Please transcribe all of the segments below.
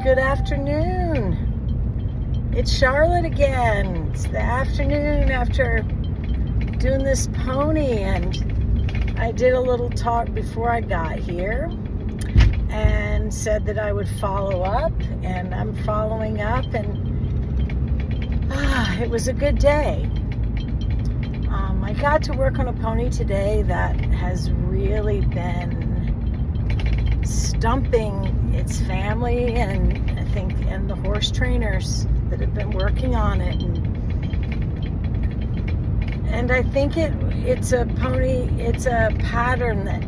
Good afternoon. It's Charlotte again. It's the afternoon after doing this pony, and I did a little talk before I got here and said that I would follow up, and I'm following up, and it was a good day. I got to work on a pony today that has really been stumping its family, and I think the horse trainers that have been working on it, and I think it's a pony, it's a pattern that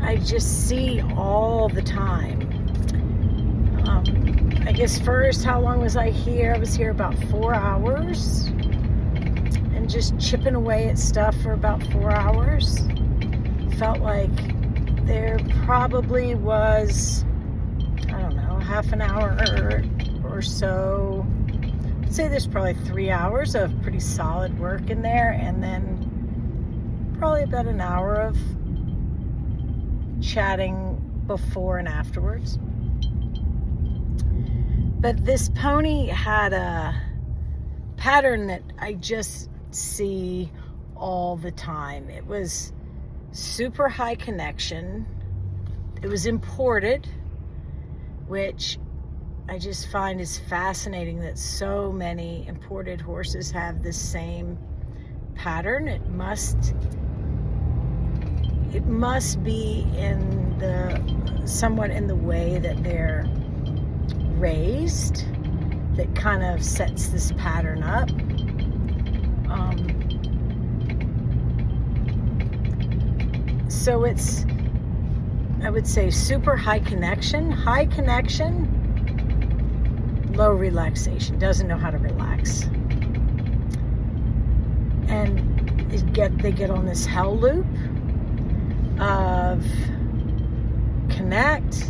I just see all the time. I guess first, how long was I here? I was here about 4 hours and just chipping away at stuff for about 4 hours. Felt like there probably was, I don't know, half an hour or so. I'd say there's probably 3 hours of pretty solid work in there, and then probably about an hour of chatting before and afterwards. But this pony had a pattern that I just see all the time. It was super high connection. It was imported, which I just find is fascinating that so many imported horses have the same pattern. It must be somewhat in the way that they're raised that kind of sets this pattern up. So it's, I would say, super high connection, low relaxation, doesn't know how to relax. And they get on this hell loop of connect,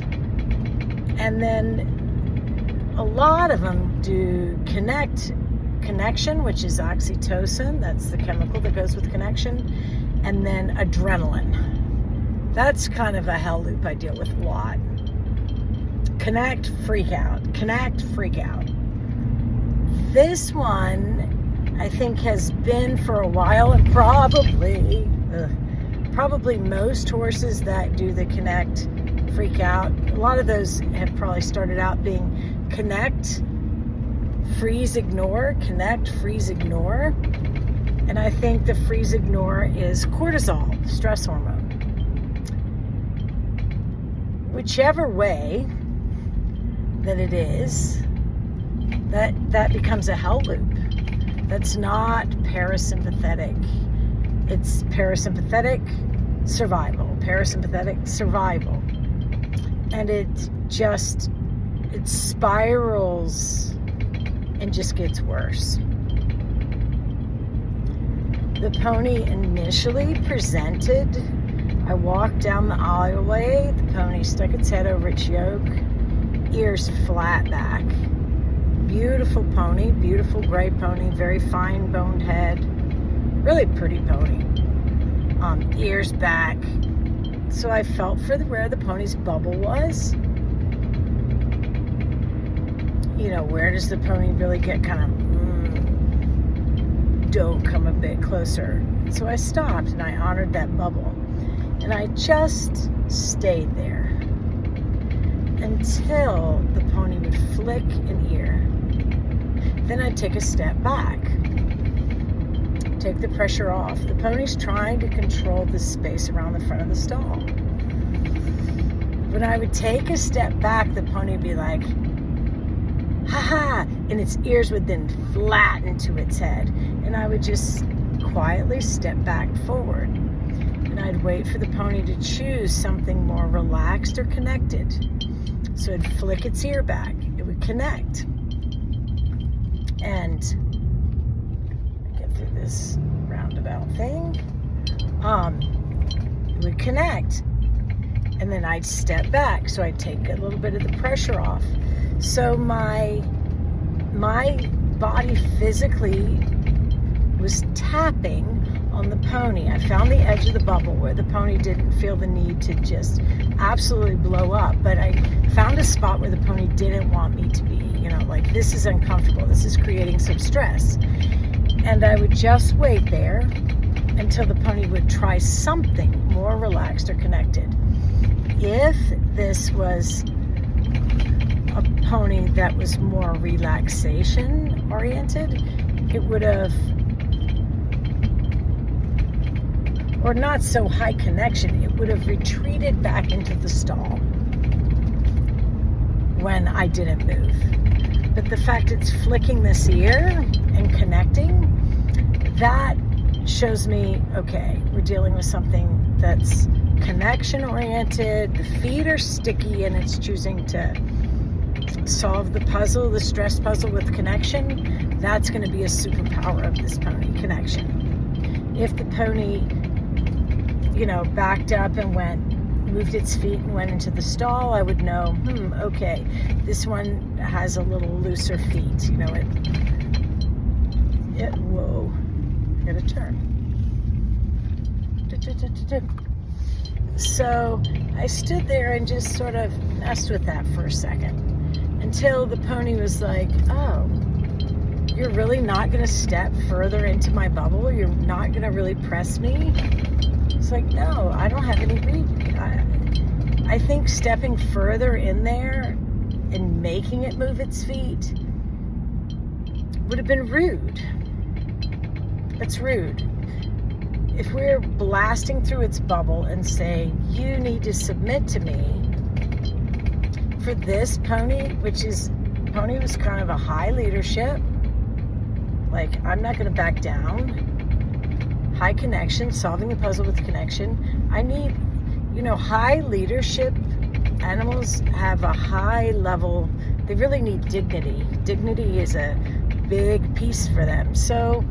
and then a lot of them do connection, which is oxytocin, that's the chemical that goes with connection, and then adrenaline. That's kind of a hell loop I deal with a lot. Connect, freak out. Connect, freak out. This one, I think, has been for a while, and probably most horses that do the connect, freak out, a lot of those have probably started out being connect, freeze, ignore, connect, freeze, ignore. And I think the freeze, ignore is cortisol, stress hormone. Whichever way that it is, that becomes a hell loop. That's not parasympathetic. It's parasympathetic survival. And it spirals and just gets worse. The pony initially presented, I walked down the aisleway, the pony stuck its head over its yoke, ears flat back. Beautiful pony, beautiful gray pony, very fine boned head, really pretty pony. Ears back. So I felt for where the pony's bubble was. You know, where does the pony really get kind of, don't come a bit closer. So I stopped and I honored that bubble. And I just stayed there until the pony would flick an ear. Then I'd take a step back, take the pressure off. The pony's trying to control the space around the front of the stall. When I would take a step back, the pony would be like, ha-ha, and its ears would then flatten to its head. And I would just quietly step back forward. And I'd wait for the pony to choose something more relaxed or connected. So it'd flick its ear back. It would connect. And get through this roundabout thing. It would connect. And then I'd step back. So I'd take a little bit of the pressure off. So my body physically was tapping on the pony. I found the edge of the bubble where the pony didn't feel the need to just absolutely blow up, but I found a spot where the pony didn't want me to be, like, this is uncomfortable, this is creating some stress. And I would just wait there until the pony would try something more relaxed or connected. If this was a pony that was more relaxation oriented, it would have, or not so high connection, it would have retreated back into the stall when I didn't move. But the fact it's flicking this ear and connecting, that shows me, okay, we're dealing with something that's connection oriented, the feet are sticky, and it's choosing to solve the puzzle, the stress puzzle with connection. That's going to be a superpower of this pony, connection. If the pony, backed up and moved its feet and went into the stall, I would know, okay, this one has a little looser feet, whoa, gotta turn. So I stood there and just sort of messed with that for a second until the pony was like, oh, you're really not going to step further into my bubble? You're not going to really press me? It's like, no, I don't have any reason. I think stepping further in there and making it move its feet would have been rude. That's rude. If we're blasting through its bubble and saying, you need to submit to me, for this pony, pony was kind of a high leadership, like, I'm not going to back down, high connection, solving the puzzle with connection. I need, high leadership animals have a high level, they really need dignity. Dignity is a big piece for them. So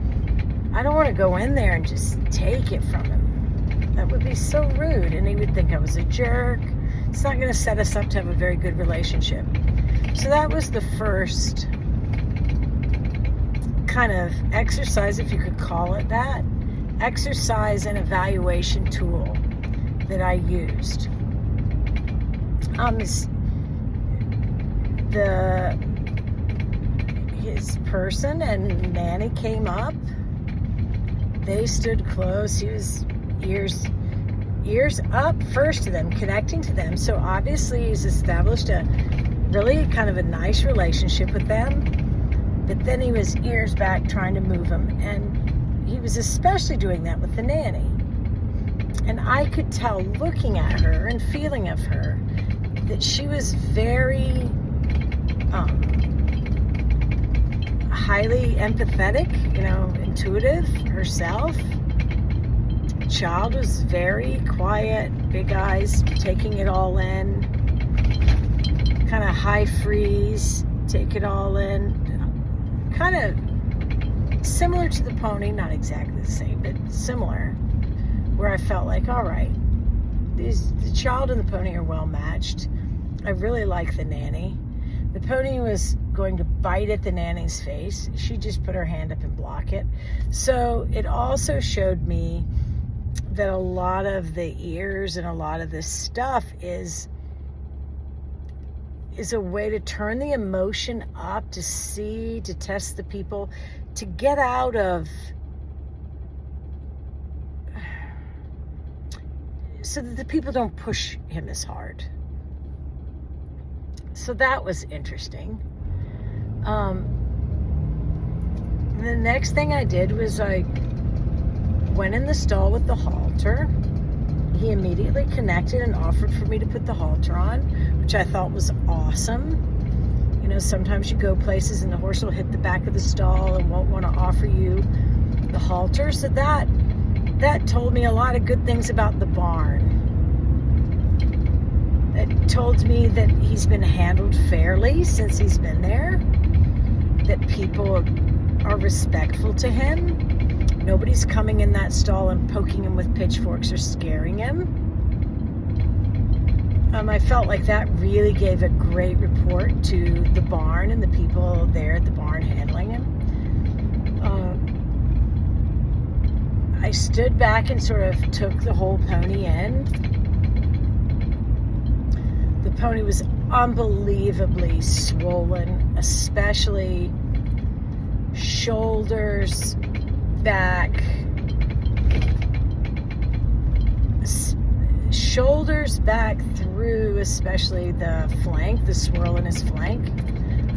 I don't want to go in there and just take it from him. That would be so rude, and he would think I was a jerk. It's not going to set us up to have a very good relationship. So that was the first kind of exercise, if you could call it that, exercise and evaluation tool that I used. His person and Nanny came up. They stood close. He was ears up first to them, connecting to them. So obviously he's established a really kind of a nice relationship with them. But then he was ears back trying to move them. And he was especially doing that with the Nanny. And I could tell, looking at her and feeling of her, that she was very highly empathetic, intuitive herself. Child was very quiet, big eyes, taking it all in, kind of high freeze, take it all in, kind of similar to the pony, not exactly the same, but similar, where I felt like, all right, the child and the pony are well matched. I really like the Nanny. The pony was going to bite at the Nanny's face. She just put her hand up and block it. So it also showed me that a lot of the ears and a lot of this stuff is a way to turn the emotion up, to see, to test the people, to get out of, so that the people don't push him as hard. So that was interesting. The next thing I did was I went in the stall with the halter. He immediately connected and offered for me to put the halter on, which I thought was awesome. Sometimes you go places and the horse will hit the back of the stall and won't want to offer you the halter. So that told me a lot of good things about the barn. It told me that he's been handled fairly since he's been there, that people are respectful to him. Nobody's coming in that stall and poking him with pitchforks or scaring him. I felt like that really gave a great report to the barn and the people there at the barn handling him. I stood back and sort of took the whole pony in. The pony was unbelievably swollen, especially shoulders, back, through especially the flank, the swirl in his flank.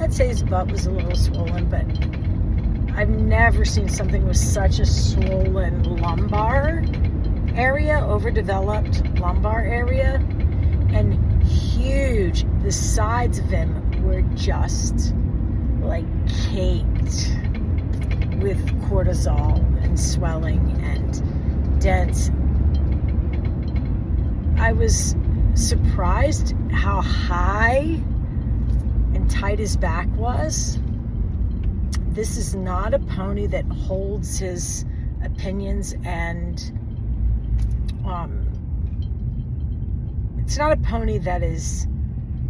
I'd say his butt was a little swollen, but I've never seen something with such a swollen lumbar area, overdeveloped lumbar area, and huge. The sides of him were just like caked with cortisol and swelling and dents. I was surprised how high and tight his back was. This is not a pony that holds his opinions, and it's not a pony that is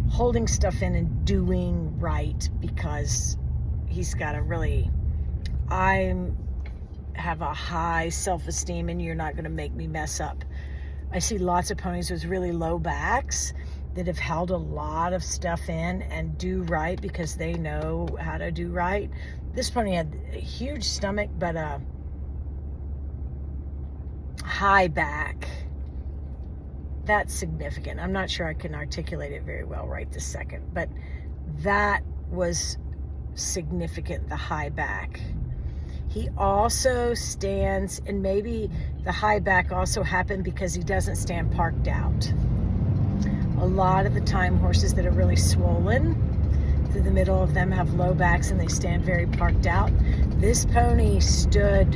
holding stuff in and doing right because he's got I have a high self-esteem and you're not going to make me mess up. I see lots of ponies with really low backs that have held a lot of stuff in and do right because they know how to do right. This pony had a huge stomach, but a high back. That's significant. I'm not sure I can articulate it very well right this second, but that was significant, the high back. He also stands, and maybe the high back also happened because he doesn't stand parked out. A lot of the time, horses that are really swollen through the middle of them have low backs and they stand very parked out. This pony stood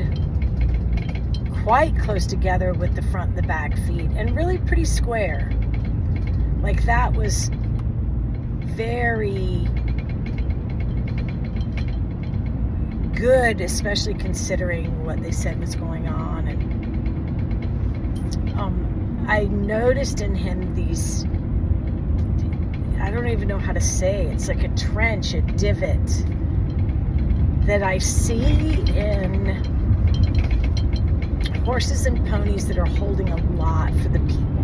quite close together with the front and the back feet and really pretty square. Like that was very good, especially considering what they said was going on. And I noticed in him these, I don't even know how to say, it's like a trench, a divot that I see in horses and ponies that are holding a lot for the people.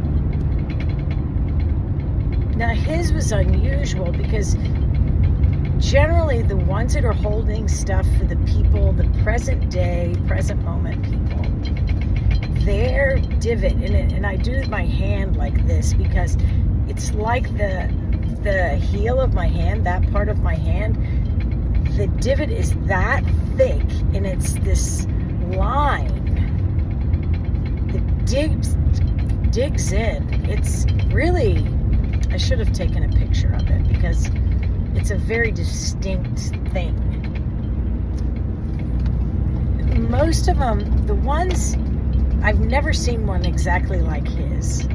Now his was unusual because generally the ones that are holding stuff for the people, the present day, present moment people, their divot in it, and I do my hand like this because it's like the heel of my hand, that part of my hand, the divot is that thick and it's this line that digs in. It's really, I should have taken a picture of it because it's a very distinct thing. Most of them, the ones, I've never seen one exactly like his.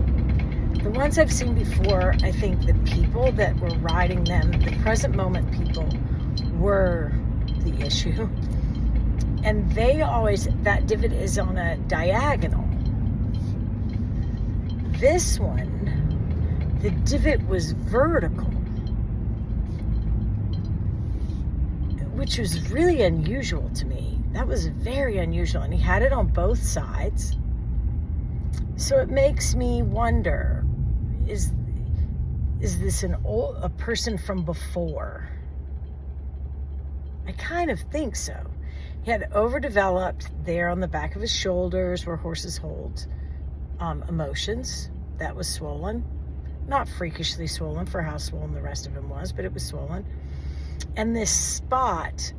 The ones I've seen before, I think the people that were riding them, the present moment people, were the issue. And they always, that divot is on a diagonal. This one, the divot was vertical, which was really unusual to me. That was very unusual. And he had it on both sides. So it makes me wonder, is this a person from before? I kind of think so. He had overdeveloped there on the back of his shoulders where horses hold emotions. That was swollen. Not freakishly swollen for how swollen the rest of him was, but it was swollen. And this spot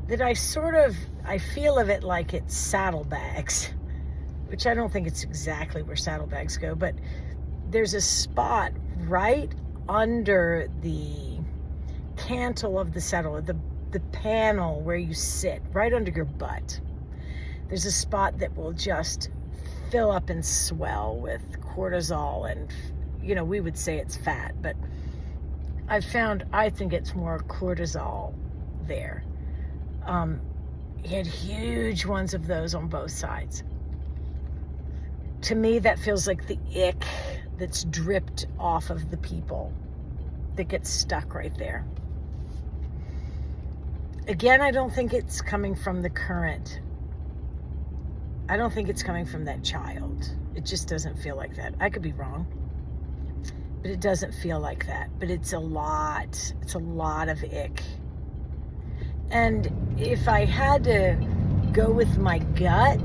that I feel of it like it's saddlebags, which I don't think it's exactly where saddlebags go, but there's a spot right under the cantle of the saddle, the panel where you sit, right under your butt. There's a spot that will just fill up and swell with cortisol, and we would say it's fat, but I think it's more cortisol there. He had huge ones of those on both sides. To me, that feels like the ick that's dripped off of the people that gets stuck right there. Again, I don't think it's coming from the current. I don't think it's coming from that child. It just doesn't feel like that. I could be wrong, but it doesn't feel like that. But it's a lot of ick. And if I had to go with my gut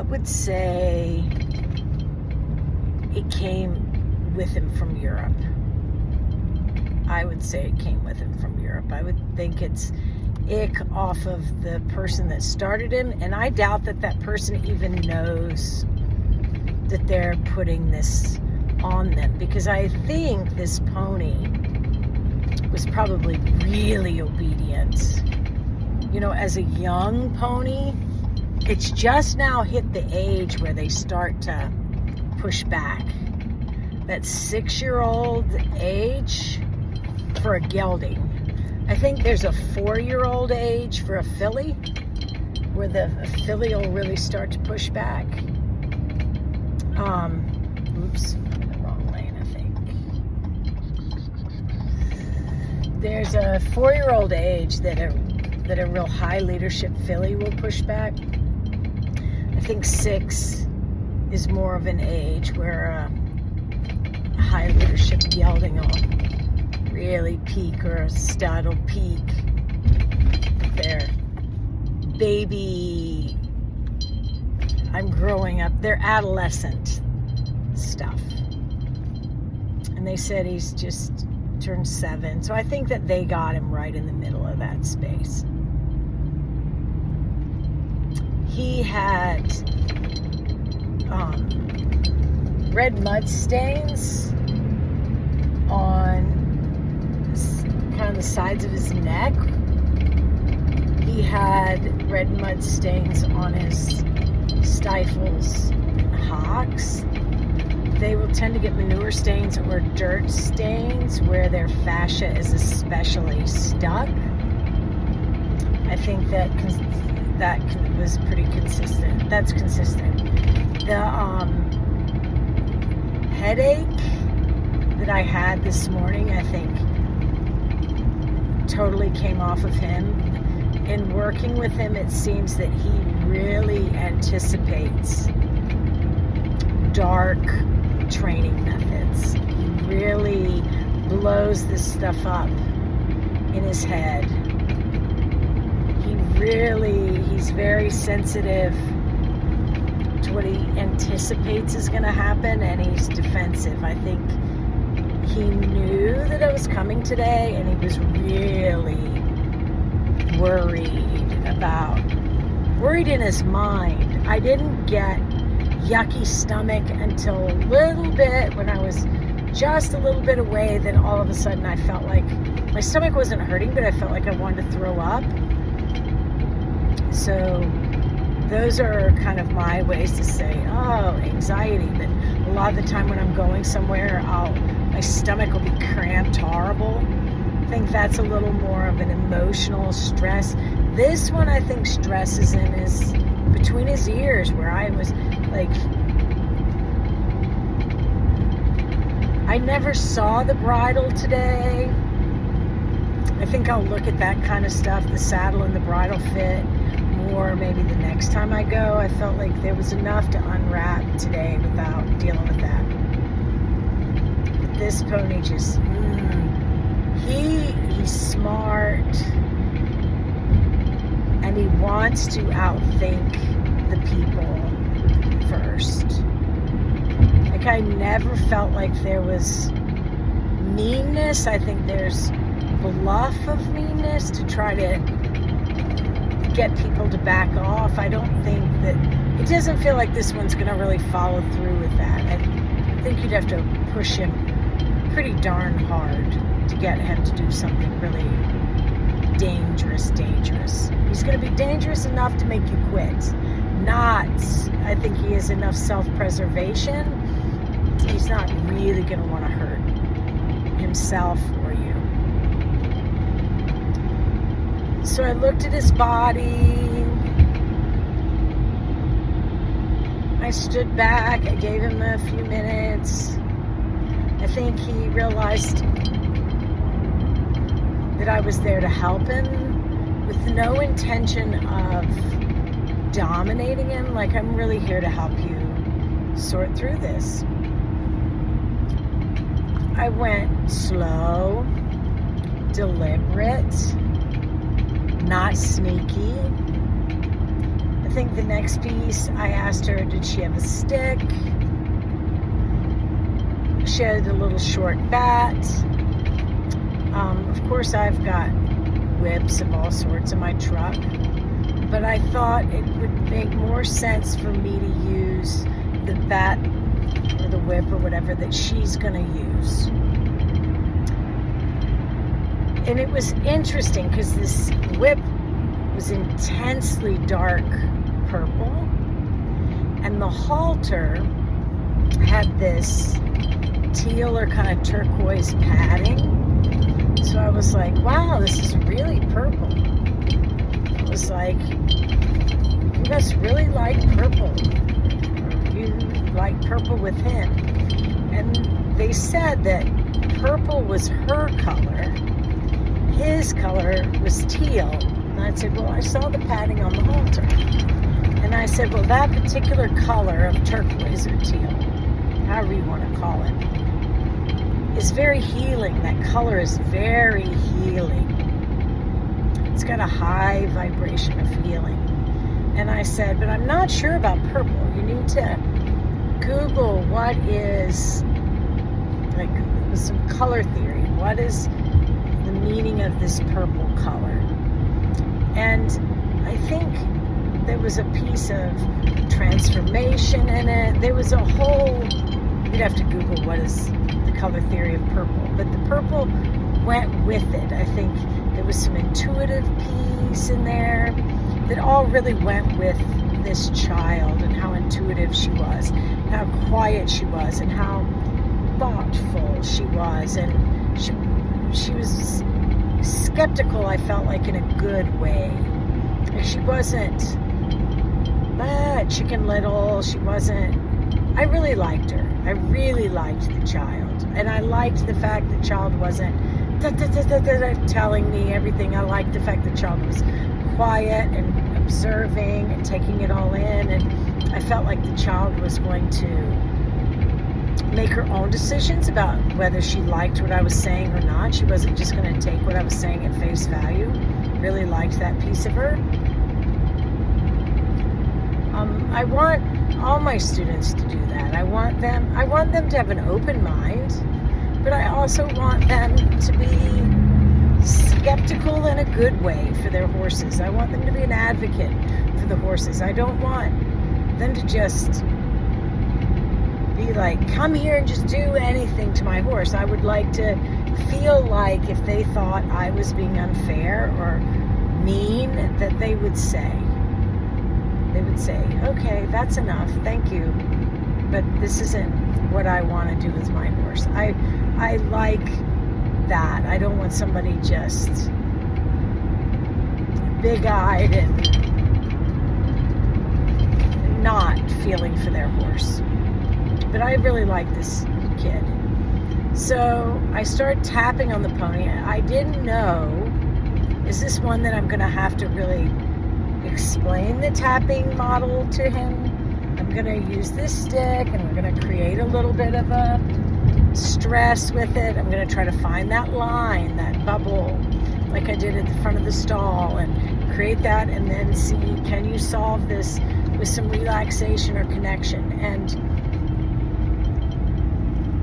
would say it came with him from Europe. I would say it came with him from Europe. I would think it's ick off of the person that started him, and I doubt that that person even knows that they're putting this on them, because I think this pony was probably really obedient. You know, as a young pony, it's just now hit the age where they start to push back. That 6-year-old age for a gelding. I think there's a 4-year-old age for a filly, where the filly will really start to push back. Oops, I'm in the wrong lane, I think. There's a 4-year-old age that a real high leadership filly will push back. I think 6 is more of an age where a high leadership gelding will really peak, or a stud will peak. Their baby, I'm growing up, they're adolescent stuff. And they said he's just turned 7. So I think that they got him right in the middle of that space. He had red mud stains on kind of the sides of his neck. He had red mud stains on his stifles and hocks. They will tend to get manure stains or dirt stains where their fascia is especially stuck. I think that was pretty consistent. That's consistent. The headache that I had this morning, I think, totally came off of him. In working with him, it seems that he really anticipates dark training methods. He really blows this stuff up in his head. He's very sensitive to what he anticipates is going to happen, and he's defensive. I think he knew that it was coming today, and he was really worried in his mind. I didn't get yucky stomach until a little bit, when I was just a little bit away. Then all of a sudden I felt like my stomach wasn't hurting, but I felt like I wanted to throw up. So those are kind of my ways to say, oh, anxiety. But a lot of the time when I'm going somewhere, my stomach will be cramped horrible. I think that's a little more of an emotional stress. This one, I think, stress is in his, between his ears, where I was like, I never saw the bridle today. I think I'll look at that kind of stuff, the saddle and the bridle fit, more maybe the next time I go. I felt like there was enough to unwrap today without dealing with that. But this pony just, he's smart, and he wants to outthink the people first. Like, I never felt like there was meanness. I think there's bluff of meanness to try to get people to back off. I don't think that, it doesn't feel like this one's going to really follow through with that. I think you'd have to push him pretty darn hard to get him to do something really dangerous. He's going to be dangerous enough to make you quit. I think he has enough self-preservation. He's not really going to want to hurt himself or you. So I looked at his body. I stood back. I gave him a few minutes. I think he realized that I was there to help him, with no intention of dominating him. Like, I'm really here to help you sort through this. I went slow, deliberate, not sneaky. I think the next piece, I asked her, did she have a stick? She had a little short bat. Of course, I've got whips of all sorts in my truck, but I thought it would make more sense for me to use the bat or the whip or whatever that she's going to use. And it was interesting because this whip was intensely dark purple, and the halter had this teal or kind of turquoise padding. So I was like, wow, this is really purple. I was like, you must really like purple. You like purple with him. And they said that purple was her color. His color was teal. And I said, well, I saw the padding on the halter. And I said, well, that particular color of turquoise or teal, however you want to call it, is very healing. That color is very healing. It's got a high vibration of healing. And I said, but I'm not sure about purple. You need to Google what is, like, some color theory. What is the meaning of this purple color? And I think there was a piece of transformation in it. There was a whole, you'd have to Google what is the color theory of purple, but the purple went with it. I think there was some intuitive piece in there that all really went with this child and how intuitive she was, and how quiet she was, and how thoughtful she was, and she was skeptical, I felt like, in a good way. She wasn't Chicken Little. She wasn't, I really liked her. I really liked the child. And I liked the fact the child wasn't telling me everything. I liked the fact the child was quiet and observing and taking it all in. And I felt like the child was going to make her own decisions about whether she liked what I was saying or not. She wasn't just going to take what I was saying at face value. Really liked that piece of her. I want all my students to do that. I want them to have an open mind, but I also want them to be skeptical in a good way for their horses. I want them to be an advocate for the horses. I don't want them to just be like, come here and just do anything to my horse. I would like to feel like if they thought I was being unfair or mean, that they would say, okay, that's enough, thank you, but this isn't what I want to do with my horse. I like that. I don't want somebody just big-eyed and not feeling for their horse. But I really like this kid. So I started tapping on the pony. I didn't know, is this one that I'm going to have to really explain the tapping model to him? I'm going to use this stick and we're going to create a little bit of a stress with it. I'm going to try to find that line, that bubble, like I did at the front of the stall, and create that, and then see, can you solve this with some relaxation or connection? And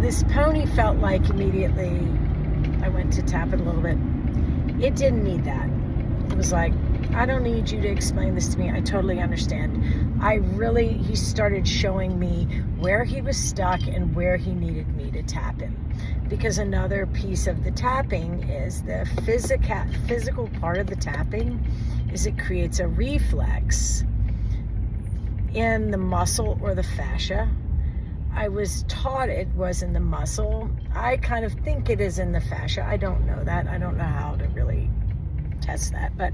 this pony felt like immediately, I went to tap it a little bit, it didn't need that. It was like, I don't need you to explain this to me. I totally understand. He started showing me where he was stuck and where he needed me to tap him. Because another piece of the tapping is the physical part of the tapping is it creates a reflex in the muscle or the fascia. I was taught it was in the muscle. I kind of think it is in the fascia. I don't know that. I don't know how to really test that. But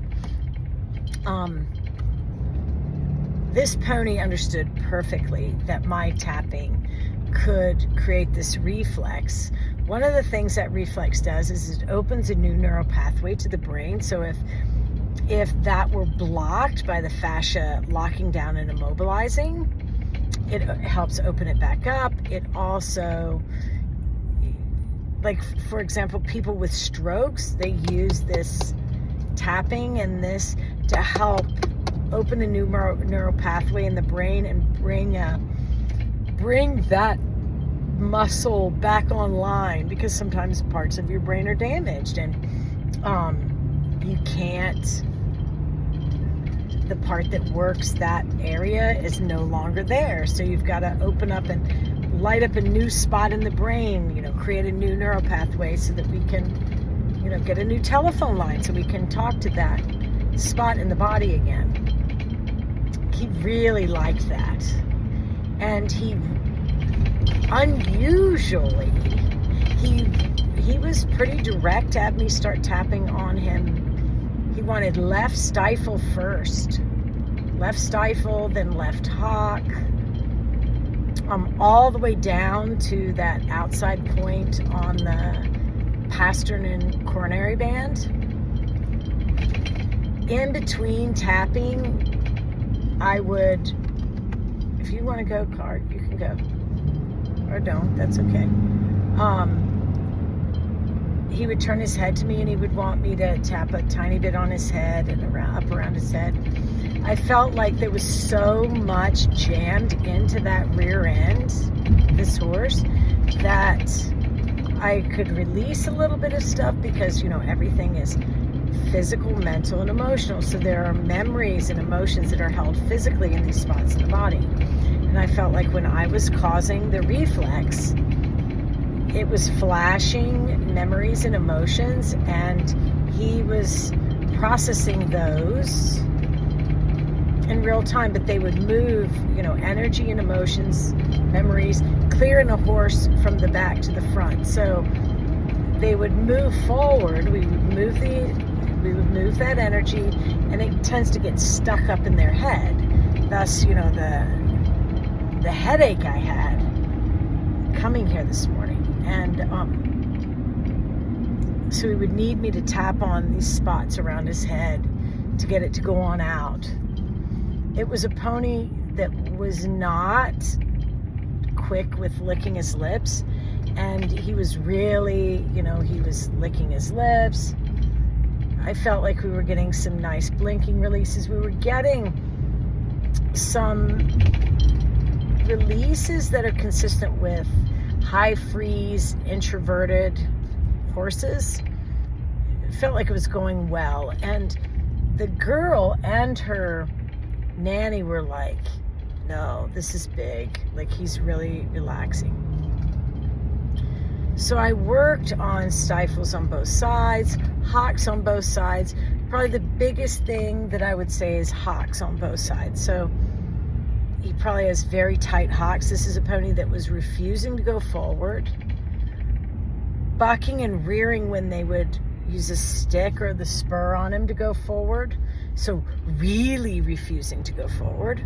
this pony understood perfectly that my tapping could create this reflex. One of the things that reflex does is it opens a new neural pathway to the brain. So if If that were blocked by the fascia locking down and immobilizing, it helps open it back up. It also, like, for example, people with strokes, they use this tapping and this to help open a new neural pathway in the brain and bring that muscle back online, because sometimes parts of your brain are damaged and you can't, the part that works that area is no longer there. So you've got to open up and light up a new spot in the brain, create a new neural pathway so that we can, get a new telephone line so we can talk to that spot in the body again. He really liked that. And he unusually, he was pretty direct, had me start tapping on him. He wanted left stifle first. Left stifle, then left hock. All the way down to that outside point on the pastern and coronary band. In between tapping, I would, if you want to go, card, you can go. Or don't, that's okay. He would turn his head to me and he would want me to tap a tiny bit on his head and up around his head. I felt like there was so much jammed into that rear end, this horse, that I could release a little bit of stuff because, everything is physical, mental, and emotional. So there are memories and emotions that are held physically in these spots in the body. And I felt like when I was causing the reflex, it was flashing memories and emotions, and he was processing those in real time, but they would move, energy and emotions, memories, clearing a horse from the back to the front. So they would move forward, we would move that energy, and it tends to get stuck up in their head. Thus, the headache I had coming here this morning. And so he would need me to tap on these spots around his head to get it to go on out. It was a pony that was not quick with licking his lips, and he was really, he was licking his lips. I felt like we were getting some nice blinking releases. We were getting some releases that are consistent with high freeze, introverted horses. It felt like it was going well. And the girl and her nanny were like, no, this is big. Like, he's really relaxing. So I worked on stifles on both sides, hocks on both sides. Probably the biggest thing that I would say is hocks on both sides. So he probably has very tight hocks. This is a pony that was refusing to go forward, bucking and rearing when they would use a stick or the spur on him to go forward. So really refusing to go forward.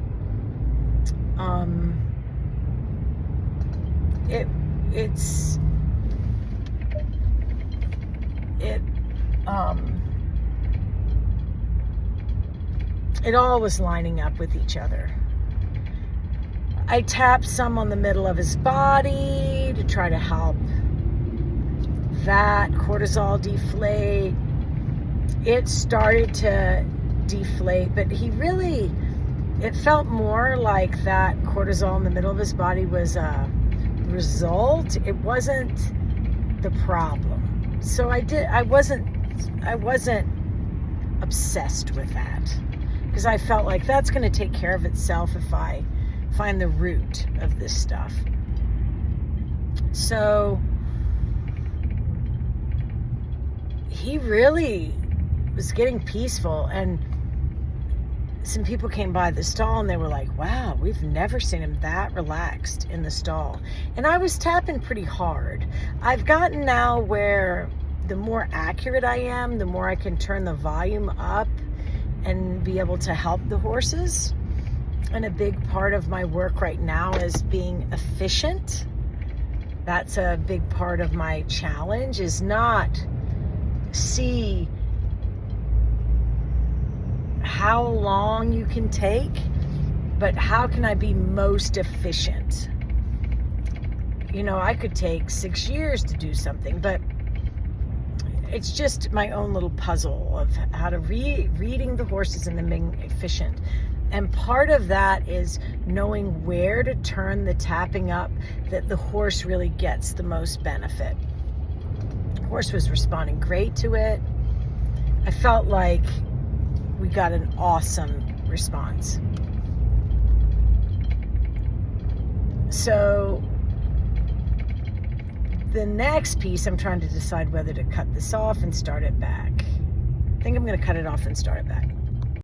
It all was lining up with each other. I tapped some on the middle of his body to try to help that cortisol deflate. It started to deflate, but it felt more like that cortisol in the middle of his body was a result. It wasn't the problem. So I wasn't obsessed with that, because I felt like that's going to take care of itself if I find the root of this stuff. So he really was getting peaceful, and some people came by the stall and they were like, wow, we've never seen him that relaxed in the stall. And I was tapping pretty hard. I've gotten now where the more accurate I am, the more I can turn the volume up and be able to help the horses. And a big part of my work right now is being efficient. That's a big part of my challenge, is not see how long you can take, but how can I be most efficient? You know, I could take 6 years to do something, but it's just my own little puzzle of how to reading the horses and then being efficient. And part of that is knowing where to turn the tapping up that the horse really gets the most benefit. The horse was responding great to it. I felt like we got an awesome response. So the next piece, I'm trying to decide whether to cut this off and start it back. I think I'm going to cut it off and start it back.